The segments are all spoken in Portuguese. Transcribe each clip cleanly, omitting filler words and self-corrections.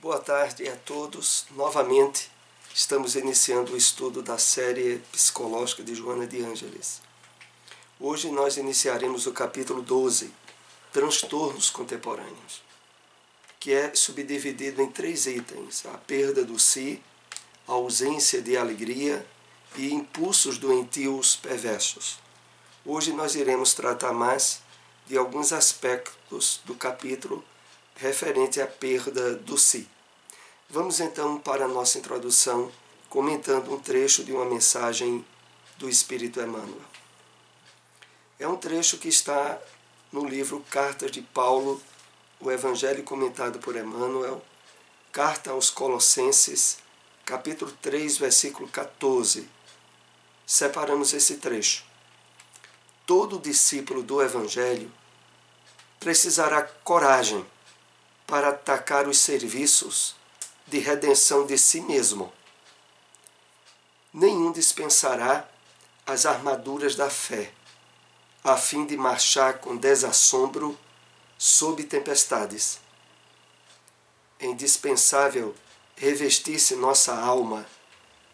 Boa tarde a todos. Novamente, estamos iniciando o estudo da série psicológica de Joana de Ângeles. Hoje nós iniciaremos o capítulo 12, Transtornos Contemporâneos, que é subdividido em 3 itens: a perda do si, a ausência de alegria e impulsos doentios perversos. Hoje nós iremos tratar mais de alguns aspectos do capítulo referente à perda do si. Vamos então para a nossa introdução, comentando um trecho de uma mensagem do Espírito Emmanuel. É um trecho que está no livro Cartas de Paulo, o Evangelho comentado por Emmanuel, Carta aos Colossenses, capítulo 3, versículo 14. Separamos esse trecho. Todo discípulo do Evangelho precisará coragem para atacar os serviços de redenção de si mesmo. Nenhum dispensará as armaduras da fé, a fim de marchar com desassombro sob tempestades. É indispensável revestir-se nossa alma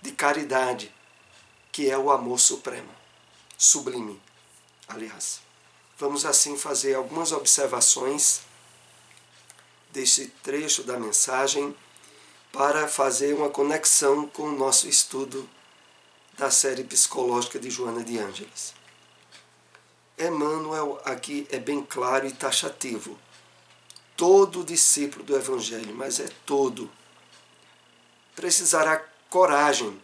de caridade, que é o amor supremo, sublime, aliás. Vamos assim fazer algumas observações deste trecho da mensagem para fazer uma conexão com o nosso estudo da série psicológica de Joana de Ângeles. Emmanuel aqui é bem claro e taxativo. Todo discípulo do Evangelho, mas é todo, precisará coragem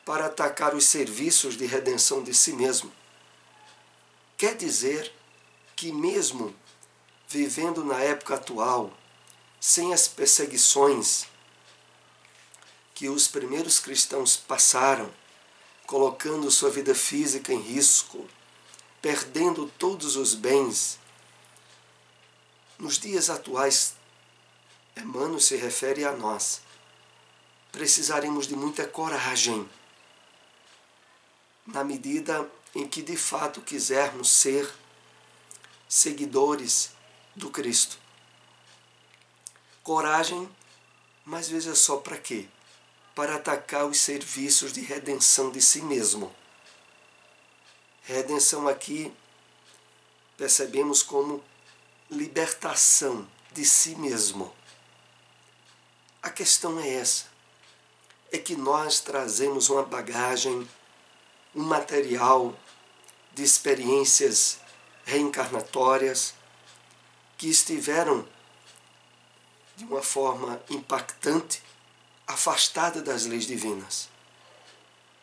para atacar os serviços de redenção de si mesmo. Quer dizer que mesmo vivendo na época atual, sem as perseguições que os primeiros cristãos passaram, colocando sua vida física em risco, perdendo todos os bens, nos dias atuais, Emmanuel se refere a nós. Precisaremos de muita coragem, na medida em que de fato quisermos ser seguidores do Cristo. Coragem, mas veja só para quê? Para atacar os serviços de redenção de si mesmo. Redenção aqui percebemos como libertação de si mesmo. A questão é essa, é que nós trazemos uma bagagem, um material de experiências reencarnatórias que estiveram de uma forma impactante afastada das leis divinas,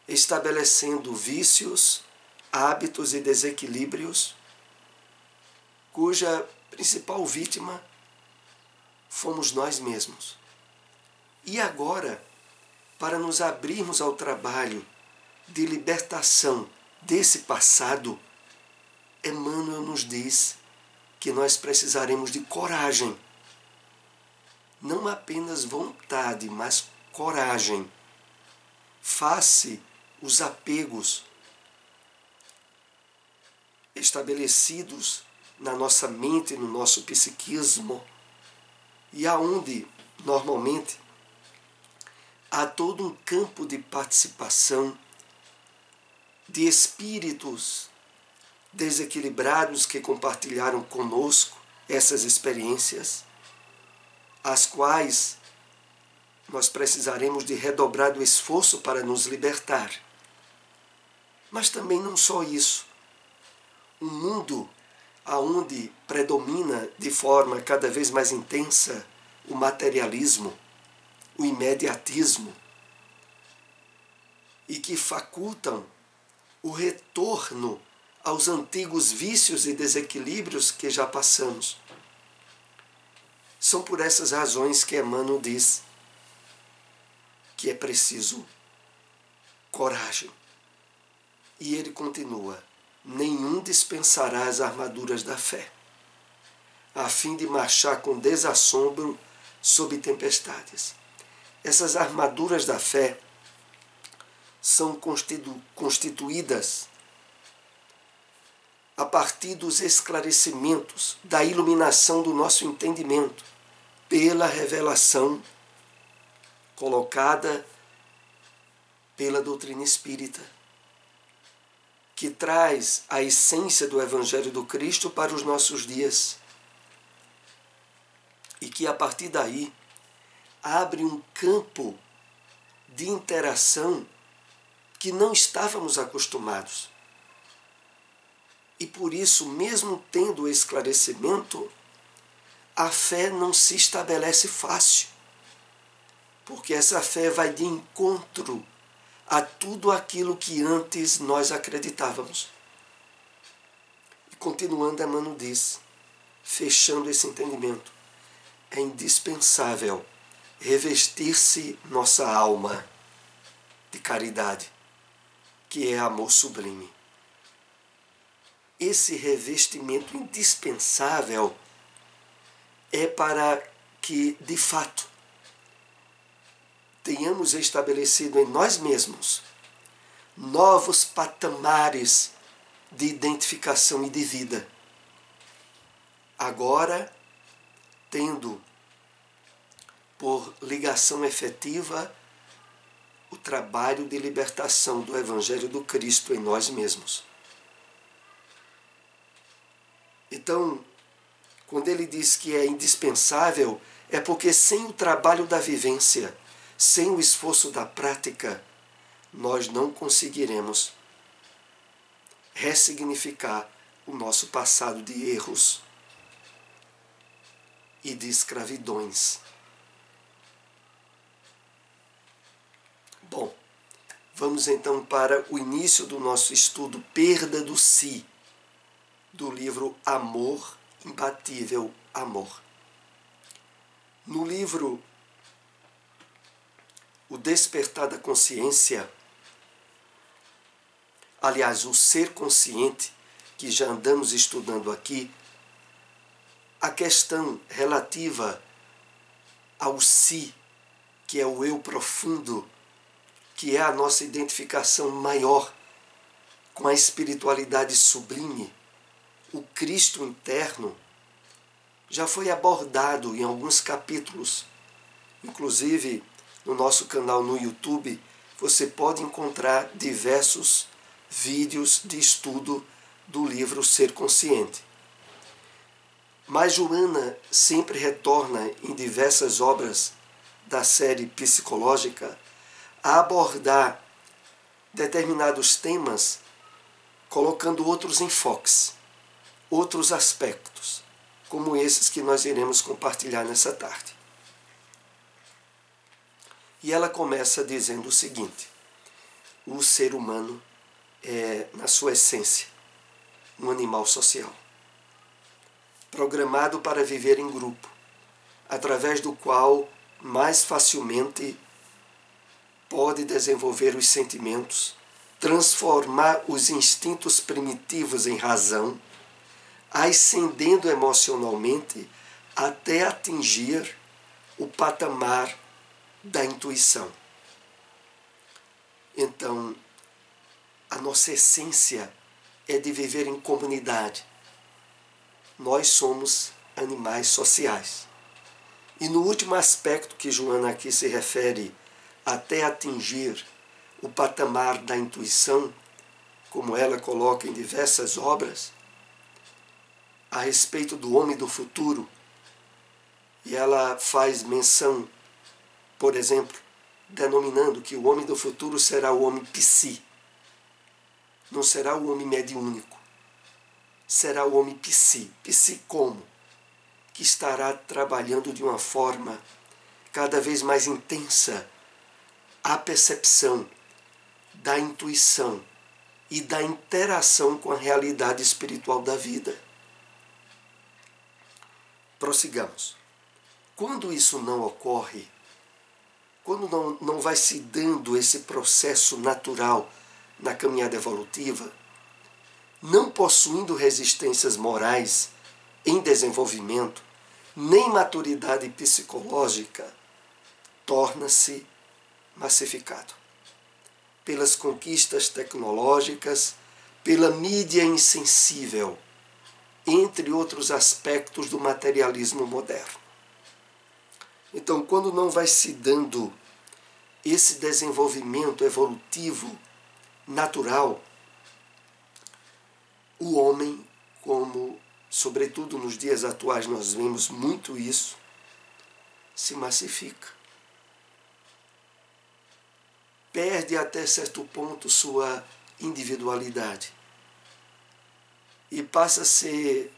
estabelecendo vícios, hábitos e desequilíbrios, cuja principal vítima fomos nós mesmos. E agora, para nos abrirmos ao trabalho de libertação desse passado, Emmanuel nos diz que nós precisaremos de coragem. Não apenas vontade, mas coragem. Face os apegos estabelecidos na nossa mente, no nosso psiquismo, e aonde, normalmente, há todo um campo de participação de espíritos desequilibrados que compartilharam conosco essas experiências, as quais nós precisaremos de redobrado esforço para nos libertar. Mas também não só isso. Um mundo onde predomina de forma cada vez mais intensa o materialismo, o imediatismo, e que facultam o retorno aos antigos vícios e desequilíbrios que já passamos. São por essas razões que Emmanuel diz que é preciso coragem. E ele continua: nenhum dispensará as armaduras da fé, a fim de marchar com desassombro sob tempestades. Essas armaduras da fé são constituídas a partir dos esclarecimentos, da iluminação do nosso entendimento, pela revelação colocada pela doutrina espírita, que traz a essência do Evangelho do Cristo para os nossos dias e que, a partir daí, abre um campo de interação que não estávamos acostumados. E por isso, mesmo tendo o esclarecimento, a fé não se estabelece fácil, porque essa fé vai de encontro a tudo aquilo que antes nós acreditávamos. E continuando, Emmanuel diz, fechando esse entendimento, é indispensável revestir-se nossa alma de caridade, que é amor sublime. Esse revestimento indispensável é para que, de fato, tenhamos estabelecido em nós mesmos novos patamares de identificação e de vida. Agora, tendo por ligação efetiva o trabalho de libertação do Evangelho do Cristo em nós mesmos. Então, quando ele diz que é indispensável, é porque sem o trabalho da vivência, sem o esforço da prática, nós não conseguiremos ressignificar o nosso passado de erros e de escravidões. Bom, vamos então para o início do nosso estudo Perda do Si, do livro Amor, Imbatível Amor. No livro O Despertar da Consciência, aliás, o Ser Consciente, que já andamos estudando aqui, a questão relativa ao Si, que é o eu profundo, que é a nossa identificação maior com a espiritualidade sublime, o Cristo interno, já foi abordado em alguns capítulos. Inclusive, no nosso canal no YouTube, você pode encontrar diversos vídeos de estudo do livro Ser Consciente. Mas Joana sempre retorna em diversas obras da série psicológica a abordar determinados temas, colocando outros enfoques, outros aspectos, como esses que nós iremos compartilhar nessa tarde. E ela começa dizendo o seguinte: o ser humano é, na sua essência, um animal social, programado para viver em grupo, através do qual mais facilmente pode desenvolver os sentimentos, transformar os instintos primitivos em razão, ascendendo emocionalmente até atingir o patamar da intuição. Então, a nossa essência é de viver em comunidade. Nós somos animais sociais. E no último aspecto que Joana aqui se refere, até atingir o patamar da intuição, como ela coloca em diversas obras, a respeito do homem do futuro, e ela faz menção, por exemplo, denominando que o homem do futuro será o homem psi, não será o homem mediúnico, será o homem psi. Psi como? Que estará trabalhando de uma forma cada vez mais intensa a percepção da intuição e da interação com a realidade espiritual da vida. Prossigamos. Quando isso não ocorre, quando não vai se dando esse processo natural na caminhada evolutiva, não possuindo resistências morais em desenvolvimento, nem maturidade psicológica, torna-se massificado pelas conquistas tecnológicas, pela mídia insensível, entre outros aspectos do materialismo moderno. Então, quando não vai se dando esse desenvolvimento evolutivo natural, o homem, como sobretudo nos dias atuais nós vemos muito isso, se massifica. Perde até certo ponto sua individualidade e passa a ser,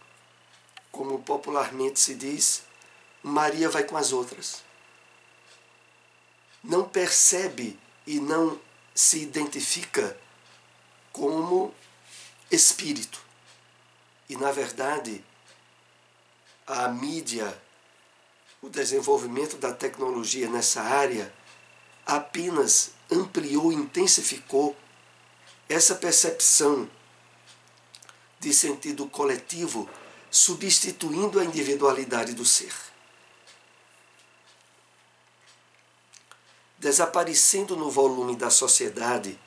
como popularmente se diz, Maria vai com as outras. Não percebe e não se identifica como espírito. E, na verdade, a mídia, o desenvolvimento da tecnologia nessa área apenas ampliou e intensificou essa percepção de sentido coletivo, substituindo a individualidade do ser. Desaparecendo no volume da sociedade,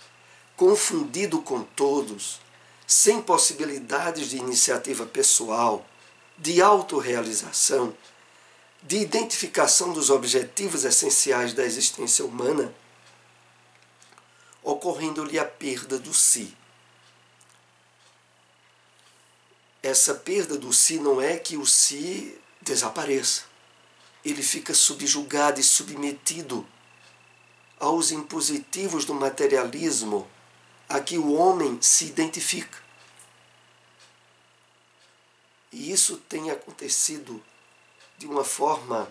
confundido com todos, sem possibilidades de iniciativa pessoal, de autorrealização, de identificação dos objetivos essenciais da existência humana, ocorrendo-lhe a perda do si. Essa perda do si não é que o si desapareça. Ele fica subjugado e submetido aos impositivos do materialismo a que o homem se identifica. E isso tem acontecido de uma forma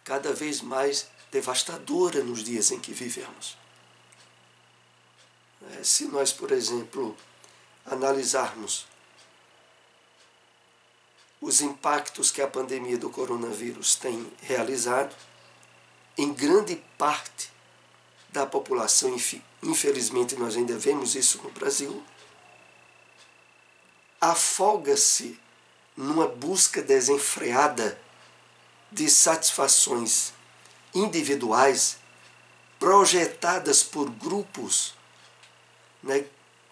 cada vez mais devastadora nos dias em que vivemos. Se nós, por exemplo, analisarmos os impactos que a pandemia do coronavírus tem realizado, em grande parte da população, infelizmente nós ainda vemos isso no Brasil, afoga-se numa busca desenfreada de satisfações individuais projetadas por grupos, né,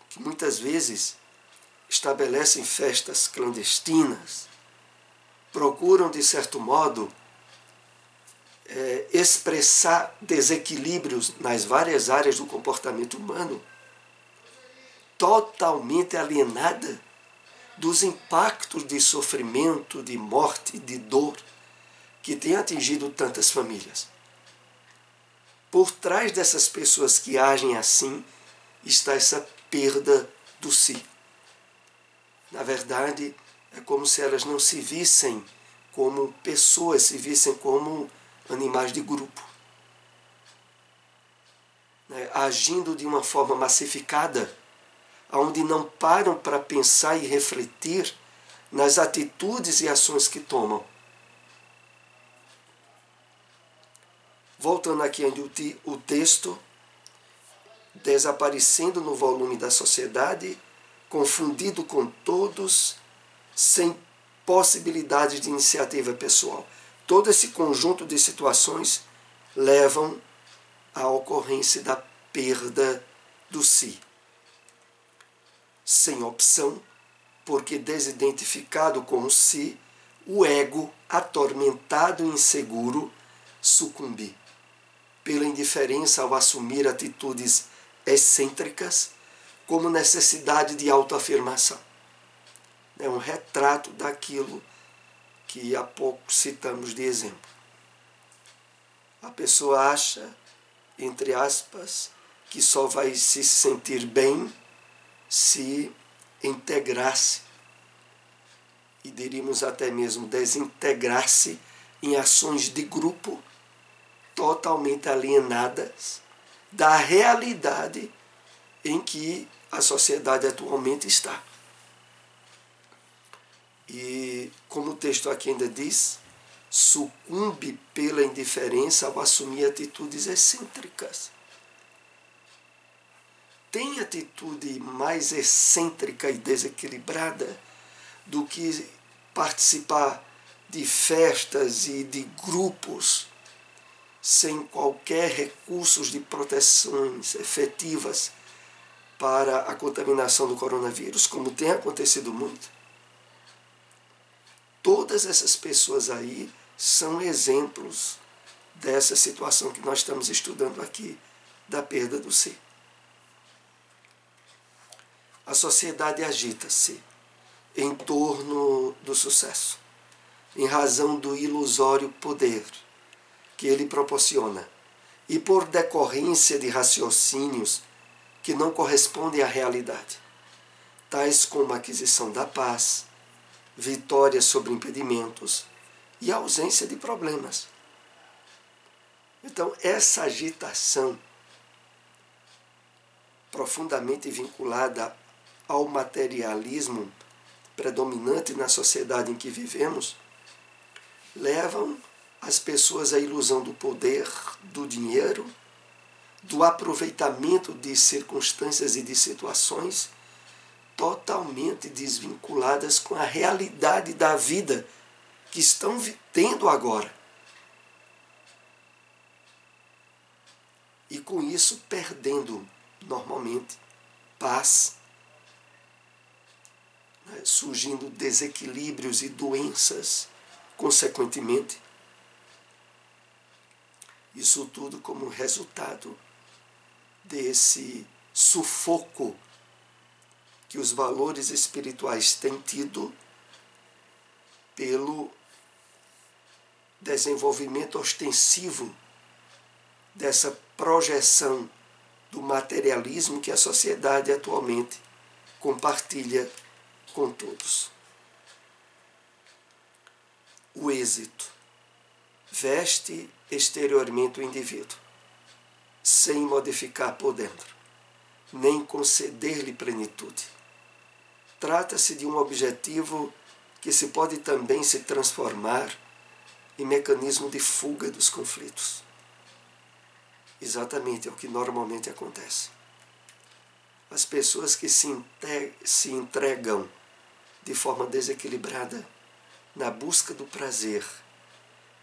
que muitas vezes estabelecem festas clandestinas, procuram, de certo modo, expressar desequilíbrios nas várias áreas do comportamento humano, totalmente alienada dos impactos de sofrimento, de morte, de dor que tem atingido tantas famílias. Por trás dessas pessoas que agem assim está essa perda do si. Na verdade, é como se elas não se vissem como pessoas, se vissem como animais de grupo, né, agindo de uma forma massificada, onde não param para pensar e refletir nas atitudes e ações que tomam. Voltando aqui o texto, desaparecendo no volume da sociedade, confundido com todos, sem possibilidade de iniciativa pessoal. Todo esse conjunto de situações levam à ocorrência da perda do si. Sem opção, porque desidentificado com o si, o ego, atormentado e inseguro, sucumbe pela indiferença ao assumir atitudes excêntricas como necessidade de autoafirmação. É um retrato daquilo que há pouco citamos de exemplo. A pessoa acha, entre aspas, que só vai se sentir bem se integrar-se, e diríamos até mesmo desintegrar-se em ações de grupo totalmente alienadas da realidade em que a sociedade atualmente está. E, como o texto aqui ainda diz, sucumbe pela indiferença ao assumir atitudes excêntricas. Tem atitude mais excêntrica e desequilibrada do que participar de festas e de grupos sem qualquer recursos de proteções efetivas para a contaminação do coronavírus, como tem acontecido muito? Todas essas pessoas aí são exemplos dessa situação que nós estamos estudando aqui, da perda do si. A sociedade agita-se em torno do sucesso, em razão do ilusório poder que ele proporciona e por decorrência de raciocínios que não correspondem à realidade, tais como a aquisição da paz, vitória sobre impedimentos e a ausência de problemas. Então, essa agitação profundamente vinculada ao materialismo predominante na sociedade em que vivemos, levam as pessoas à ilusão do poder, do dinheiro, do aproveitamento de circunstâncias e de situações totalmente desvinculadas com a realidade da vida que estão tendo agora. E com isso perdendo, normalmente, paz, surgindo desequilíbrios e doenças, consequentemente. Isso tudo como resultado desse sufoco que os valores espirituais têm tido pelo desenvolvimento ostensivo dessa projeção do materialismo que a sociedade atualmente compartilha com todos. O êxito veste exteriormente o indivíduo, sem modificar por dentro, nem conceder-lhe plenitude. Trata-se de um objetivo que se pode também se transformar em mecanismo de fuga dos conflitos. Exatamente é o que normalmente acontece. As pessoas que se entregam de forma desequilibrada na busca do prazer,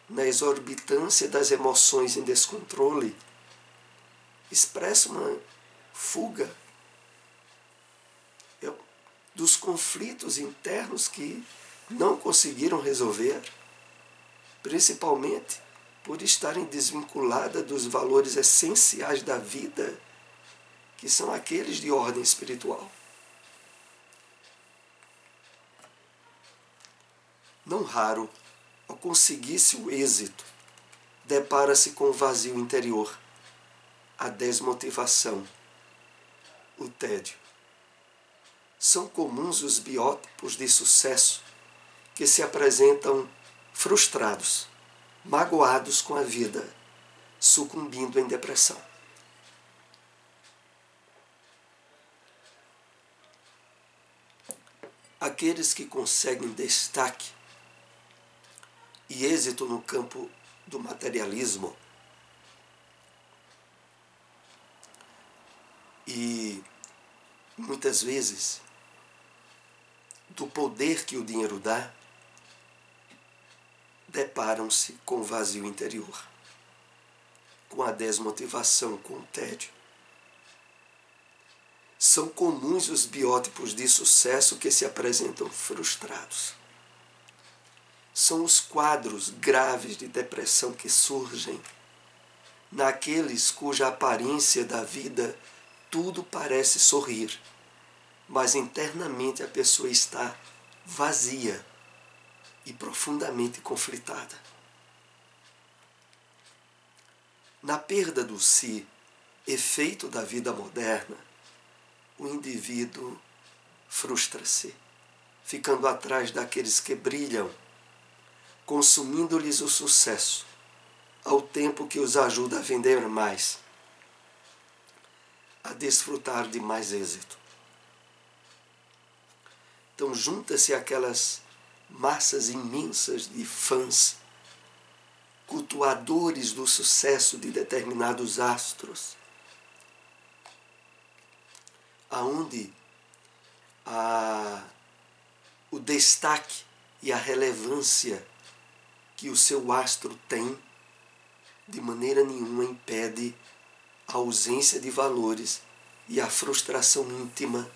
na exorbitância das emoções em descontrole, expressam uma fuga dos conflitos internos que não conseguiram resolver, principalmente por estarem desvinculadas dos valores essenciais da vida, que são aqueles de ordem espiritual. Não raro, ao conseguir-se o êxito, depara-se com o vazio interior, a desmotivação, o tédio. São comuns os biótipos de sucesso que se apresentam frustrados, magoados com a vida, sucumbindo em depressão. Aqueles que conseguem destaque e êxito no campo do materialismo e, muitas vezes, do poder que o dinheiro dá, deparam-se com o vazio interior, com a desmotivação, com o tédio. São comuns os biótipos de sucesso que se apresentam frustrados. São os quadros graves de depressão que surgem naqueles cuja aparência da vida tudo parece sorrir, mas internamente a pessoa está vazia e profundamente conflitada. Na perda do si, efeito da vida moderna, o indivíduo frustra-se, ficando atrás daqueles que brilham, consumindo-lhes o sucesso, ao tempo que os ajuda a vender mais, a desfrutar de mais êxito. Então junta-se aquelas massas imensas de fãs, cultuadores do sucesso de determinados astros, aonde o destaque e a relevância que o seu astro tem, de maneira nenhuma impede a ausência de valores e a frustração íntima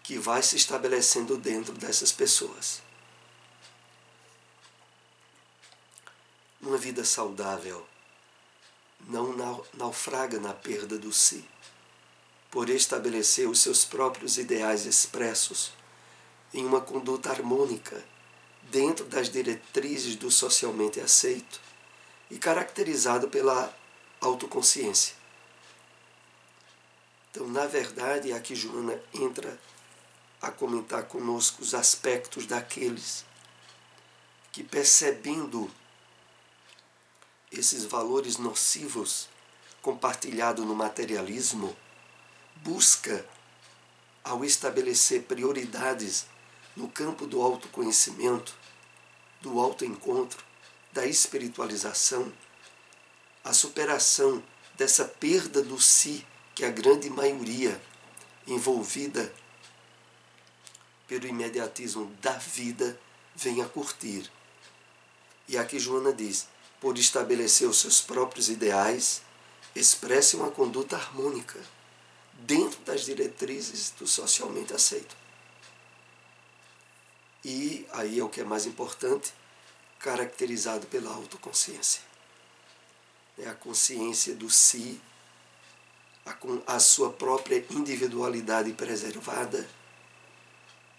que vai se estabelecendo dentro dessas pessoas. uma vida saudável não naufraga na perda do si, por estabelecer os seus próprios ideais expressos em uma conduta harmônica dentro das diretrizes do socialmente aceito e caracterizado pela autoconsciência. Então, na verdade, aqui Joana entra a comentar conosco os aspectos daqueles que, percebendo esses valores nocivos compartilhados no materialismo, busca, ao estabelecer prioridades no campo do autoconhecimento, do autoencontro, da espiritualização, a superação dessa perda do si que a grande maioria, envolvida pelo imediatismo da vida, vem a curtir. E aqui Joana diz, por estabelecer os seus próprios ideais, expresse uma conduta harmônica dentro das diretrizes do socialmente aceito. E aí é o que é mais importante, caracterizado pela autoconsciência. É a consciência do si, a sua própria individualidade preservada,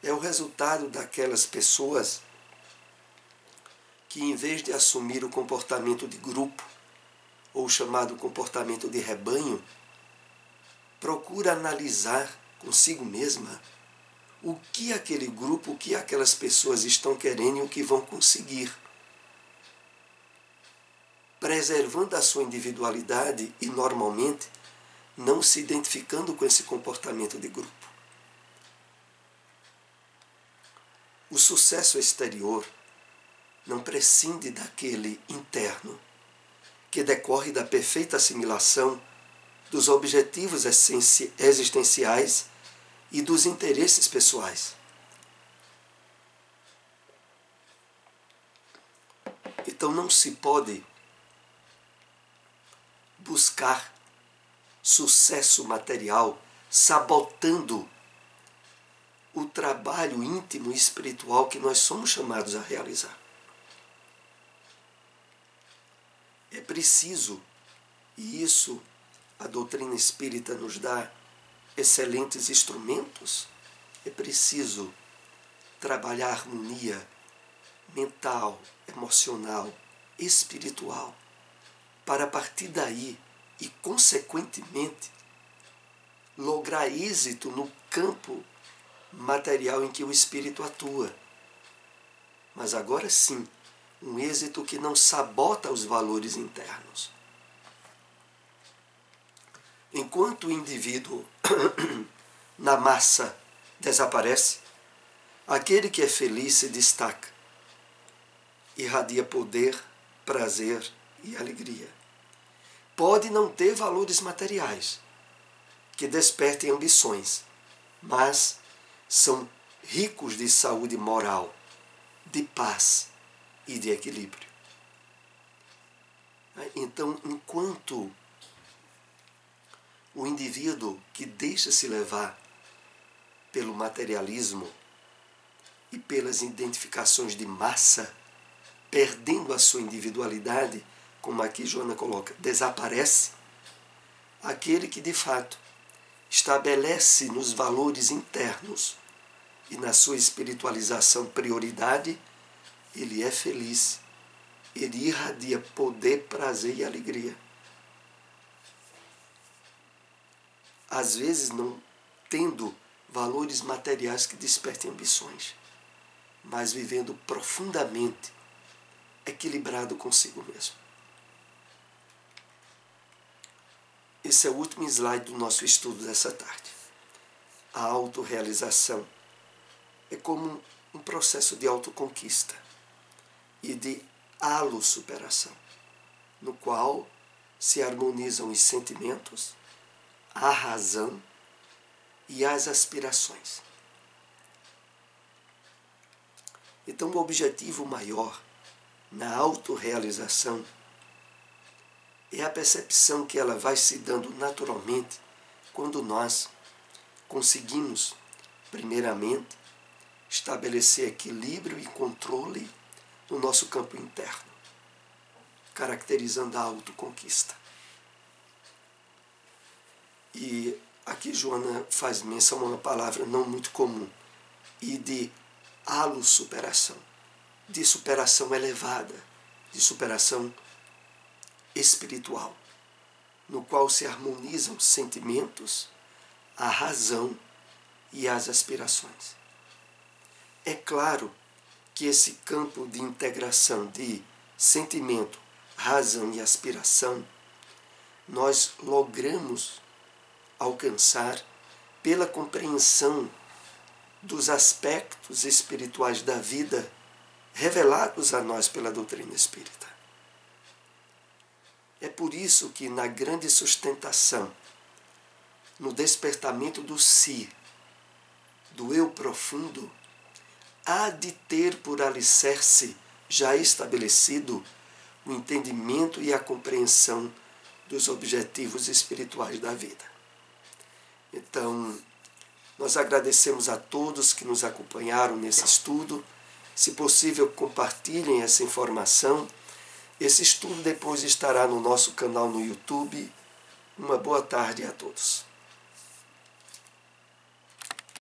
é o resultado daquelas pessoas que, em vez de assumir o comportamento de grupo, ou o chamado comportamento de rebanho, procura analisar consigo mesma o que aquele grupo, o que aquelas pessoas estão querendo e o que vão conseguir, preservando a sua individualidade e, normalmente, não se identificando com esse comportamento de grupo. O sucesso exterior não prescinde daquele interno, que decorre da perfeita assimilação dos objetivos existenciais e dos interesses pessoais. Então não se pode buscar sucesso material sabotando o trabalho íntimo e espiritual que nós somos chamados a realizar. É preciso, e isso a doutrina espírita nos dá excelentes instrumentos, é preciso trabalhar a harmonia mental, emocional, espiritual, para a partir daí e, consequentemente, lograr êxito no campo material em que o espírito atua. Mas agora sim, um êxito que não sabota os valores internos. Enquanto o indivíduo na massa desaparece, aquele que é feliz se destaca, irradia poder, prazer e alegria. Pode não ter valores materiais que despertem ambições, mas são ricos de saúde moral, de paz e de equilíbrio. Então, enquanto o indivíduo que deixa se levar pelo materialismo e pelas identificações de massa, perdendo a sua individualidade, como aqui Joana coloca, desaparece, aquele que de fato estabelece nos valores internos e na sua espiritualização prioridade, ele é feliz, ele irradia poder, prazer e alegria. Às vezes não tendo valores materiais que despertem ambições, mas vivendo profundamente equilibrado consigo mesmo. Esse é o último slide do nosso estudo dessa tarde. A autorrealização é como um processo de autoconquista e de alossuperação, no qual se harmonizam os sentimentos, a razão e as aspirações. Então, o objetivo maior na autorrealização é a percepção que ela vai se dando naturalmente quando nós conseguimos, primeiramente, estabelecer equilíbrio e controle no nosso campo interno. caracterizando a autoconquista. E aqui Joana faz menção a uma palavra não muito comum, e de alossuperação, de superação elevada, de superação espiritual, no qual se harmonizam sentimentos, a razão e as aspirações. É claro que esse campo de integração de sentimento, razão e aspiração, nós logramos alcançar pela compreensão dos aspectos espirituais da vida revelados a nós pela doutrina espírita. É por isso que na grande sustentação, no despertamento do si, do eu profundo, há de ter por alicerce já estabelecido o entendimento e a compreensão dos objetivos espirituais da vida. Então, nós agradecemos a todos que nos acompanharam nesse estudo. Se possível, compartilhem essa informação. Esse estudo depois estará no nosso canal no YouTube. Uma boa tarde a todos.